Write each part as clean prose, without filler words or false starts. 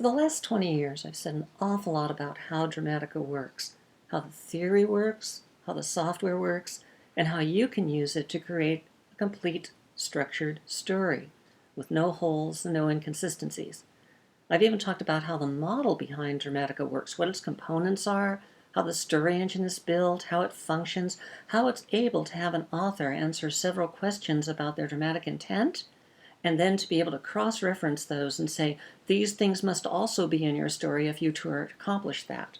For the last 20 years, I've said an awful lot about how Dramatica works, how the theory works, how the software works, and how you can use it to create a complete, structured story with no holes and no inconsistencies. I've even talked about how the model behind Dramatica works, what its components are, how the story engine is built, how it functions, how it's able to have an author answer several questions about their dramatic intent, and then to be able to cross-reference those and say, these things must also be in your story if you to accomplish that.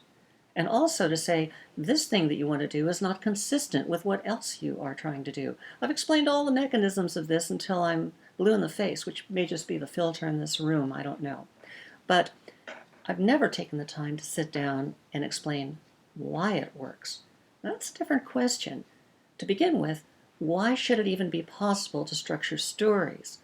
And also to say, this thing that you want to do is not consistent with what else you are trying to do. I've explained all the mechanisms of this until I'm blue in the face, which may just be the filter in this room, I don't know. But I've never taken the time to sit down and explain why it works. That's a different question. To begin with, why should it even be possible to structure stories?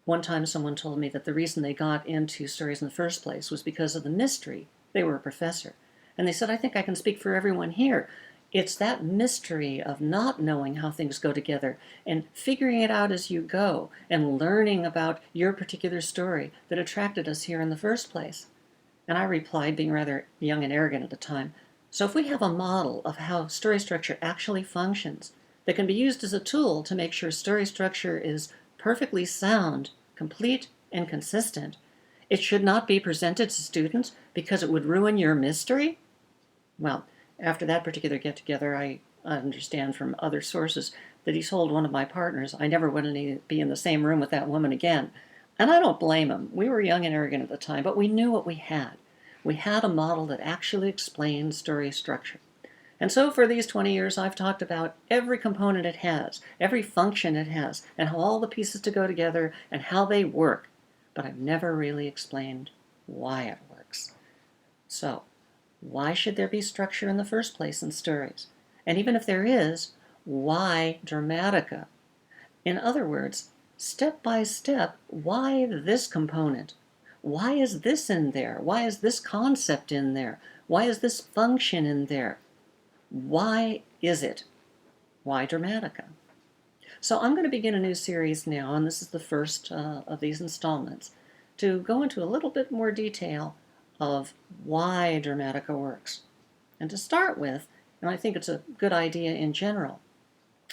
One time someone told me that the reason they got into stories in the first place was because of the mystery. They were a professor. And they said, I think I can speak for everyone here. It's that mystery of not knowing how things go together and figuring it out as you go and learning about your particular story that attracted us here in the first place. And I replied, being rather young and arrogant at the time, so if we have a model of how story structure actually functions that can be used as a tool to make sure story structure is perfectly sound, complete, and consistent, it should not be presented to students because it would ruin your mystery? Well, after that particular get-together, I understand from other sources that he told one of my partners, I never wanted to be in the same room with that woman again. And I don't blame him. We were young and arrogant at the time, but we knew what we had. We had a model that actually explained story structure. And so for these 20 years, I've talked about every component it has, every function it has, and how all the pieces to go together and how they work. But I've never really explained why it works. So, why should there be structure in the first place in stories? And even if there is, why Dramatica? In other words, step by step, why this component? Why is this in there? Why is this concept in there? Why is this function in there? Why is it? Why Dramatica? So I'm going to begin a new series now, and this is the first of these installments, to go into a little bit more detail of why Dramatica works. And to start with, and I think it's a good idea in general,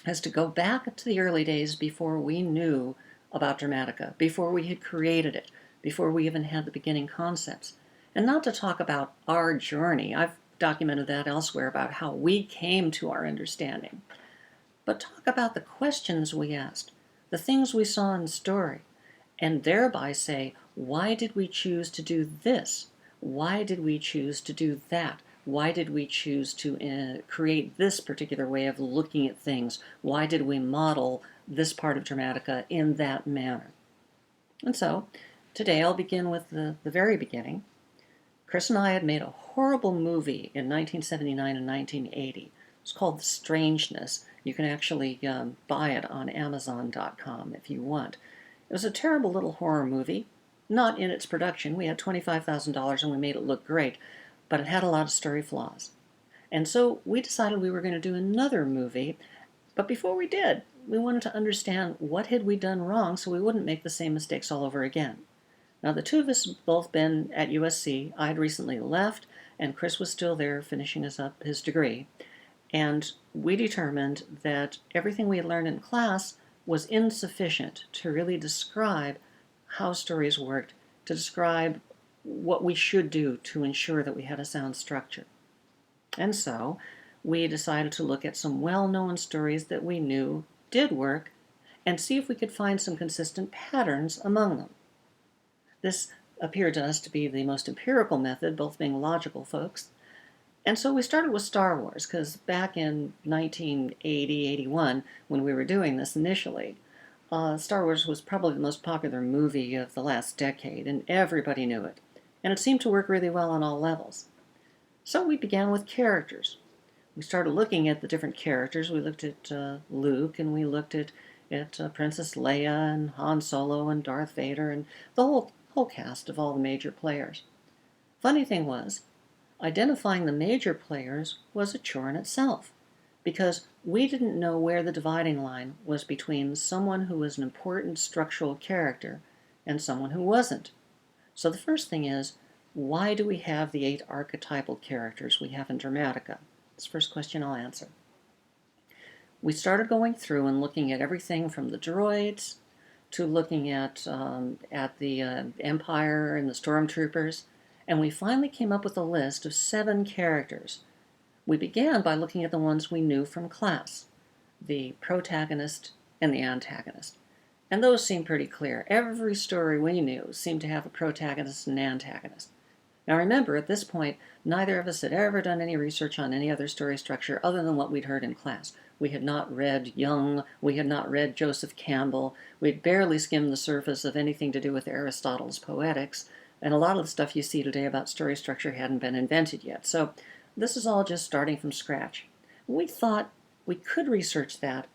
is to go back to the early days before we knew about Dramatica, before we had created it, before we even had the beginning concepts. And not to talk about our journey. I've documented that elsewhere about how we came to our understanding. But talk about the questions we asked, the things we saw in the story, and thereby say, why did we choose to do this? Why did we choose to do that? Why did we choose to create this particular way of looking at things? Why did we model this part of Dramatica in that manner? And so, today I'll begin with the very beginning. Chris and I had made a horrible movie in 1979 and 1980. It's called The Strangeness. You can actually buy it on Amazon.com if you want. It was a terrible little horror movie. Not in its production. We had $25,000 and we made it look great, but it had a lot of story flaws. And so we decided we were going to do another movie, but before we did, we wanted to understand what had we done wrong so we wouldn't make the same mistakes all over again. Now, the two of us had both been at USC. I had recently left, and Chris was still there finishing up his degree. And we determined that everything we had learned in class was insufficient to really describe how stories worked, to describe what we should do to ensure that we had a sound structure. And so we decided to look at some well-known stories that we knew did work and see if we could find some consistent patterns among them. This appeared to us to be the most empirical method, both being logical folks. And so we started with Star Wars, because back in 1980-81, when we were doing this initially, Star Wars was probably the most popular movie of the last decade, and everybody knew it. And it seemed to work really well on all levels. So we began with characters. We started looking at the different characters. We looked at Luke, and we looked at Princess Leia, and Han Solo, and Darth Vader, and the whole cast of all the major players. Funny thing was, identifying the major players was a chore in itself, because we didn't know where the dividing line was between someone who was an important structural character and someone who wasn't. So the first thing is, why do we have the 8 archetypal characters we have in Dramatica? That's the first question I'll answer. We started going through and looking at everything from the droids to looking at the Empire and the Stormtroopers, and we finally came up with a list of 7 characters. We began by looking at the ones we knew from class, the protagonist and the antagonist. And those seemed pretty clear. Every story we knew seemed to have a protagonist and antagonist. Now remember, at this point, neither of us had ever done any research on any other story structure other than what we'd heard in class. We had not read Jung, we had not read Joseph Campbell, we'd barely skimmed the surface of anything to do with Aristotle's Poetics, and a lot of the stuff you see today about story structure hadn't been invented yet. So this is all just starting from scratch. We thought we could research that,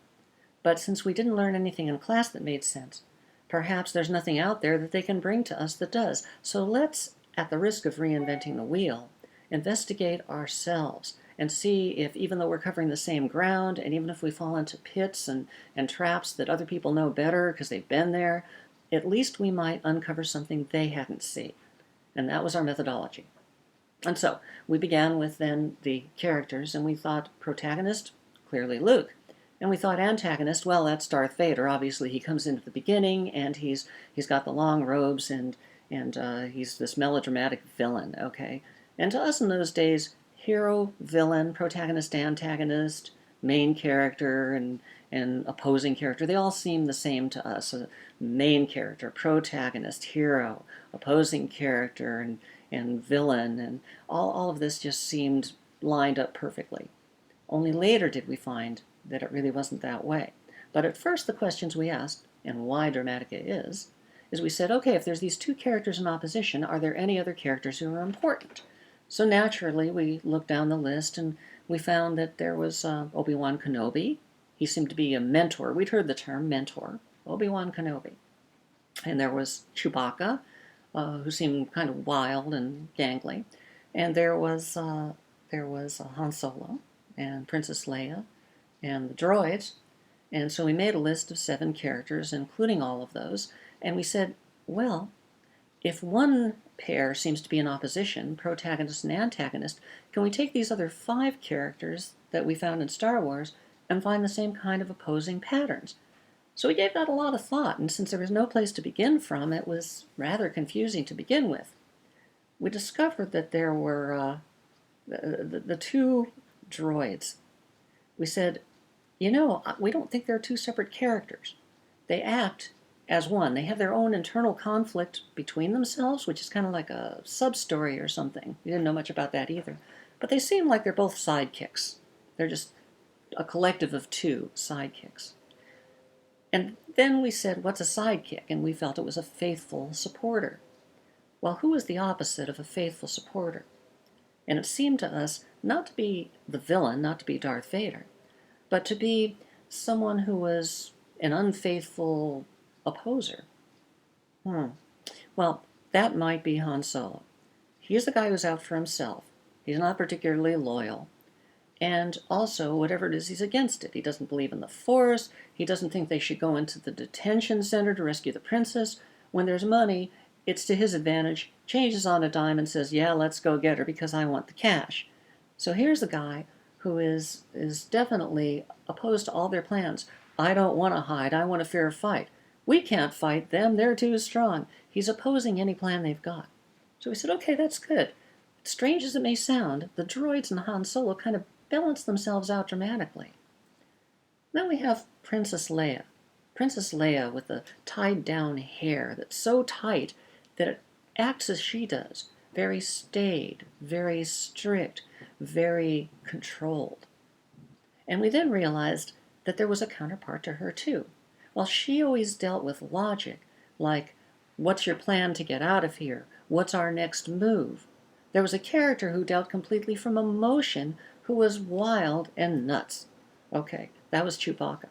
but since we didn't learn anything in class that made sense, perhaps there's nothing out there that they can bring to us that does. So let's, at the risk of reinventing the wheel, investigate ourselves and see if, even though we're covering the same ground, and even if we fall into pits and traps that other people know better because they've been there, at least we might uncover something they hadn't seen. And that was our methodology. And so we began with then the characters, and we thought protagonist, clearly Luke. And we thought antagonist, well, that's Darth Vader. Obviously, he comes in at the beginning, and he's got the long robes, and he's this melodramatic villain, okay? And to us in those days, hero, villain, protagonist, antagonist, main character, and opposing character, they all seem the same to us. Main character, protagonist, hero, opposing character, and villain, and all of this just seemed lined up perfectly. Only later did we find that it really wasn't that way. But at first the questions we asked, and why Dramatica is we said, okay, if there's these 2 characters in opposition, are there any other characters who are important? So naturally we looked down the list and we found that there was Obi-Wan Kenobi. He seemed to be a mentor. We'd heard the term mentor, Obi-Wan Kenobi. And there was Chewbacca, who seemed kind of wild and gangly. And there was Han Solo and Princess Leia and the droids. And so we made a list of 7 characters, including all of those, and we said, well, if one pair seems to be in opposition, protagonist and antagonist, can we take these other 5 characters that we found in Star Wars and find the same kind of opposing patterns? So we gave that a lot of thought, and since there was no place to begin from, it was rather confusing to begin with. We discovered that there were the 2 droids. We said, you know, we don't think they're 2 separate characters. They act as one. They have their own internal conflict between themselves, which is kind of like a sub-story or something. We didn't know much about that either. But they seem like they're both sidekicks. They're just a collective of 2 sidekicks. And then we said, what's a sidekick? And we felt it was a faithful supporter. Well, who is the opposite of a faithful supporter? And it seemed to us not to be the villain, not to be Darth Vader, but to be someone who was an unfaithful opposer. Well, that might be Han Solo. He's the guy who's out for himself. He's not particularly loyal. And also, whatever it is, he's against it. He doesn't believe in the Force. He doesn't think they should go into the detention center to rescue the princess. When there's money, it's to his advantage. Changes on a dime and says, yeah, let's go get her because I want the cash. So here's a guy who is definitely opposed to all their plans. I don't want to hide. I want a fair fight. We can't fight them. They're too strong. He's opposing any plan they've got. So we said, okay, that's good. Strange as it may sound, the droids and Han Solo kind of balance themselves out dramatically. Then we have Princess Leia. Princess Leia with the tied-down hair that's so tight that it acts as she does. Very staid, very strict, very controlled. And we then realized that there was a counterpart to her too. While she always dealt with logic, like, what's your plan to get out of here? What's our next move? There was a character who dealt completely from emotion, who was wild and nuts. Okay, that was Chewbacca.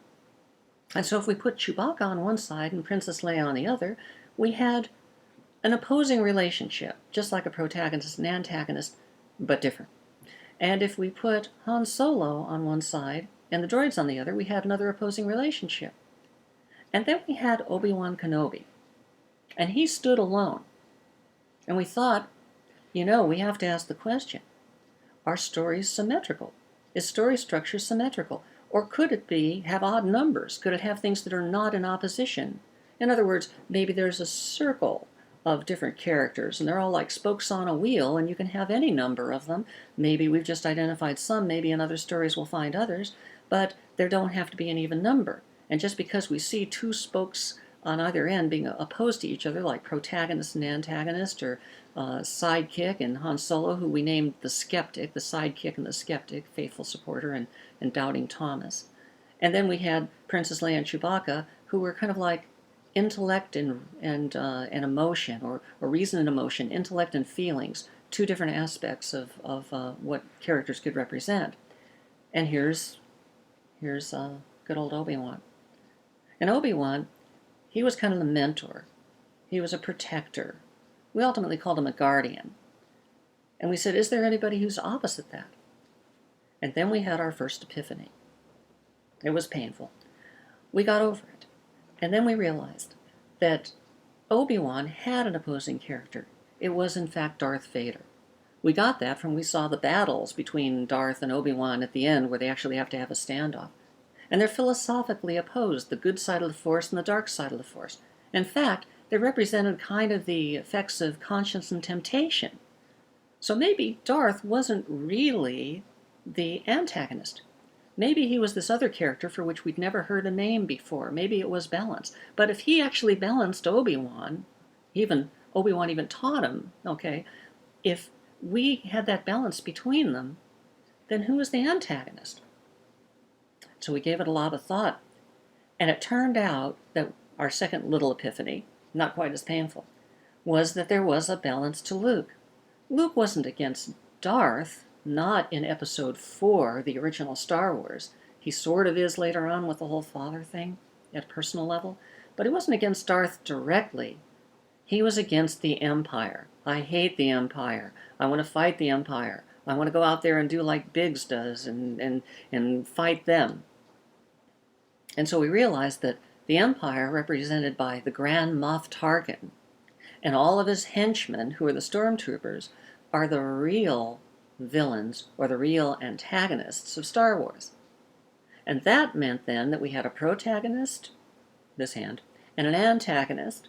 And so if we put Chewbacca on one side and Princess Leia on the other, we had an opposing relationship, just like a protagonist and antagonist, but different. And if we put Han Solo on one side and the droids on the other, we had another opposing relationship. And then we had Obi-Wan Kenobi, and he stood alone. And we thought, we have to ask the question, are stories symmetrical? Is story structure symmetrical? Or could it have odd numbers? Could it have things that are not in opposition? In other words, maybe there's a circle of different characters, and they're all like spokes on a wheel, and you can have any number of them. Maybe we've just identified some, maybe in other stories we'll find others, but there don't have to be an even number. And just because we see two spokes on either end being opposed to each other, like protagonist and antagonist, or sidekick and Han Solo, who we named the skeptic, the sidekick and the skeptic, faithful supporter and doubting Thomas. And then we had Princess Leia and Chewbacca, who were kind of like intellect and emotion, or reason and emotion, intellect and feelings, two different aspects of what characters could represent. And here's good old Obi-Wan. And Obi-Wan, he was kind of the mentor. He was a protector. We ultimately called him a guardian. And we said, is there anybody who's opposite that? And then we had our first epiphany. It was painful. We got over it. And then we realized that Obi-Wan had an opposing character. It was, in fact, Darth Vader. We got that from we saw the battles between Darth and Obi-Wan at the end, where they actually have to have a standoff. And they're philosophically opposed, the good side of the Force and the dark side of the Force. In fact, they represented kind of the effects of conscience and temptation. So maybe Darth wasn't really the antagonist. Maybe he was this other character for which we'd never heard a name before. Maybe it was balance. But if he actually balanced Obi-Wan, Obi-Wan even taught him, okay, if we had that balance between them, then who was the antagonist? So we gave it a lot of thought. And it turned out that our second little epiphany, not quite as painful, was that there was a balance to Luke. Luke wasn't against Darth, not in episode 4, the original Star Wars. He sort of is later on with the whole father thing at a personal level, but he wasn't against Darth directly. He was against the Empire. I hate the Empire. I want to fight the Empire. I want to go out there and do like Biggs does and fight them. And so we realized that the Empire, represented by the Grand Moff Tarkin, and all of his henchmen, who are the stormtroopers, are the real villains or the real antagonists of Star Wars. And that meant then that we had a protagonist, this hand, and an antagonist.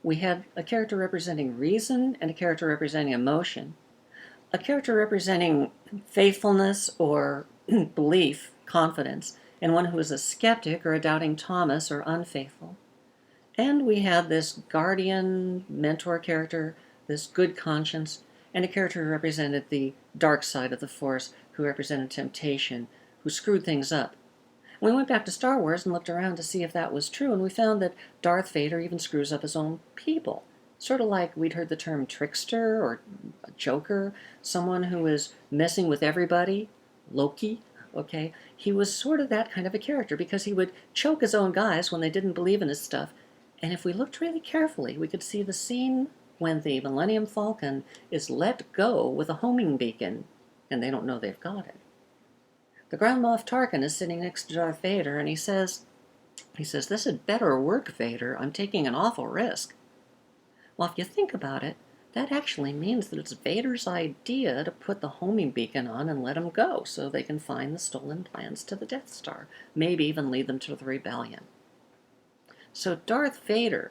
We had a character representing reason and a character representing emotion, a character representing faithfulness or belief, confidence, and one who was a skeptic or a doubting Thomas or unfaithful. And we had this guardian mentor character, this good conscience, and a character who represented the dark side of the Force, who represented temptation, who screwed things up. We went back to Star Wars and looked around to see if that was true, and we found that Darth Vader even screws up his own people. Sort of like we'd heard the term trickster or a joker, someone who is messing with everybody, Loki. Okay, he was sort of that kind of a character because he would choke his own guys when they didn't believe in his stuff. And if we looked really carefully, we could see the scene when the Millennium Falcon is let go with a homing beacon, and they don't know they've got it. The Grand Moff Tarkin is sitting next to Darth Vader, and he says, "This had better work, Vader. I'm taking an awful risk." Well, if you think about it, that actually means that it's Vader's idea to put the homing beacon on and let him go so they can find the stolen plans to the Death Star, maybe even lead them to the rebellion. So Darth Vader,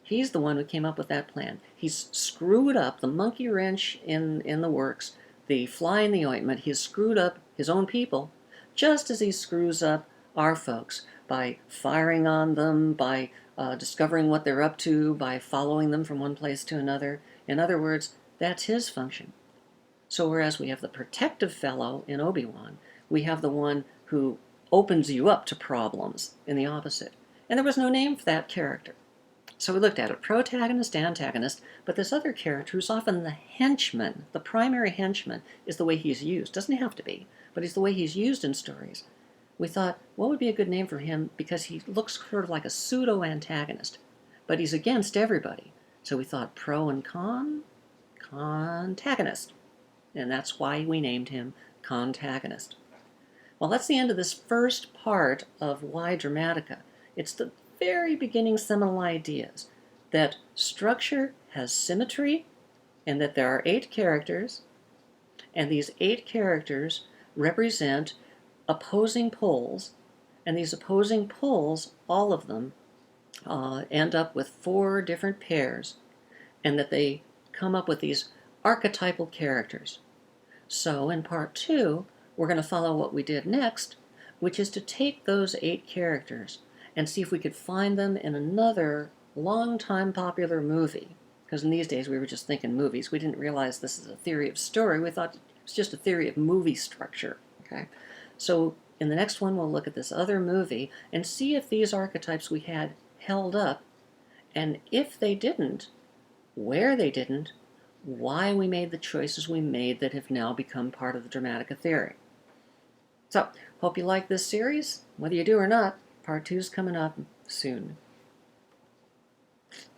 he's the one who came up with that plan. He's screwed up the monkey wrench in the works, the fly in the ointment. He's screwed up his own people, just as he screws up our folks by firing on them, by discovering what they're up to, by following them from one place to another. In other words, that's his function. So whereas we have the protective fellow in Obi-Wan, we have the one who opens you up to problems in the opposite. And there was no name for that character. So we looked at it, protagonist, antagonist, but this other character who's often the henchman, the primary henchman, is the way he's used. Doesn't have to be, but he's the way he's used in stories. We thought, what would be a good name for him? Because he looks sort of like a pseudo-antagonist, but he's against everybody. So we thought pro and con, contagonist. And that's why we named him Contagonist. Well, that's the end of this first part of Why Dramatica. It's the very beginning seminal ideas that structure has symmetry and that there are 8 characters, and these 8 characters represent opposing poles, and these opposing poles, all of them, end up with 4 different pairs, and that they come up with these archetypal characters. So in part 2, we're going to follow what we did next, which is to take those 8 characters and see if we could find them in another long-time popular movie. Because in these days we were just thinking movies. We didn't realize this is a theory of story. We thought it was just a theory of movie structure. Okay, so in the next one we'll look at this other movie and see if these archetypes we had held up, and if they didn't, where they didn't, why we made the choices we made that have now become part of the Dramatica theory. So, hope you like this series. Whether you do or not, part 2 is coming up soon.